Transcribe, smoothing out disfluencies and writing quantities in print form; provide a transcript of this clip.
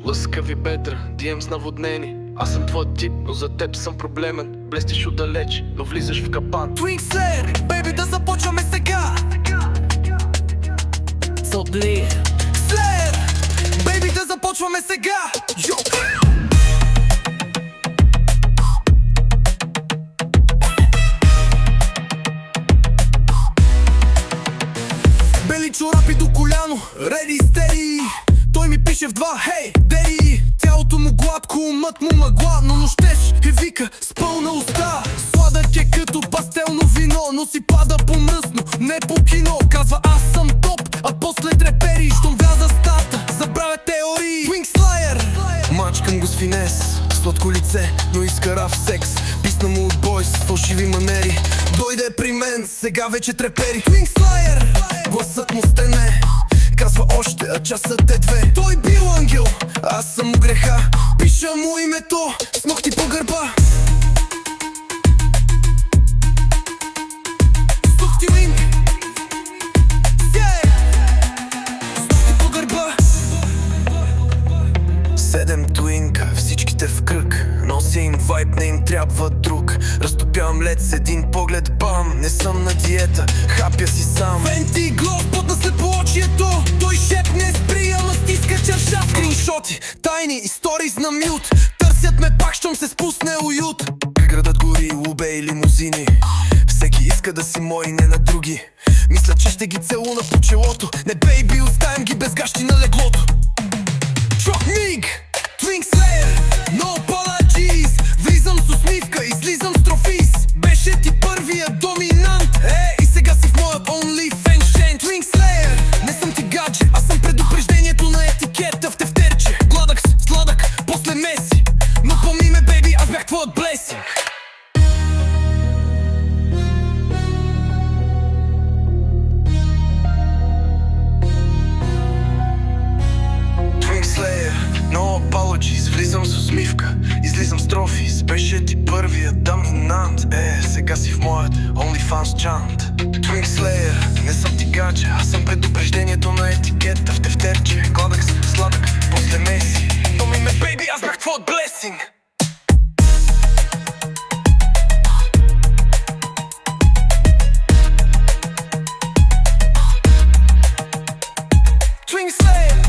Лъскави бедра, дием с наводнени. Аз съм твой тип, но за теб съм проблемен. Блестиш отдалеч, но влизаш в капан. Twin Slayer, бейби, да започваме сега. Slayer, бейби, да започваме сега. Бели чорапи до коляно, ready steady. Той ми пише в два, хей, дери. Тялото му гладко, умът му мъгла, но нощеш и вика с пълна уста. Сладък е като пастелно вино, но си пада по-мръсно, не по кино. Казва аз съм топ, а после трепери, щом вляза стата, забравя теории. Twin Slayer, мачкам го с финес, сладко лице, но иска раф секс. Писна му от бой с фалшиви манери, дойде при мен, сега вече трепери. Twin Slayer, гласът му стене, казва още, а часът е две. Той бил ангел, аз съм му греха. Пиша му името с ногти по гърба. С ногти Wing, с ногти по гърба. 7 твинка, всичките в кръг. Нося им вайб, не им трябва друг. Разтопявам лед с един поглед, бам. Не съм на диета, хапя си сам. Фенти глов, потна след плочието. Той шепне спри, ама стиска чершав. Скриншоти, тайни, истории на мют. Търсят ме пак, щом се спусне уют. Градът гори, лубе и лимузини. Всеки иска да си мой, не на други. Мисля, че ще ги целуна по челото. Не бейби, оставям ги без гащи на леглото. Шок миг, Twin Slayer, no apologies. Влизам с усмивка, излизам с трофис. Беше ти първия доминант, и сега си в моят OnlyFans шент. Twin Slayer, не съм ти гадже, аз съм предупреждението на етикета в тефтерче. Гладък, сладък, после Меси. Но помни ме, бейби, аз бях твоят блесинг. Twin Slayer, no apologies. Влизам с усмивка, излизам с трофис. Беше ти първия доминант, сега си в моят OnlyFans чант. Twin Slayer, не съм ти гадже, аз съм предупреждението на етикета в тефтерче. Гладък, сладък, после Меси. Помни ме, бейби, аз бях твоят блесинг. Twin Slayer.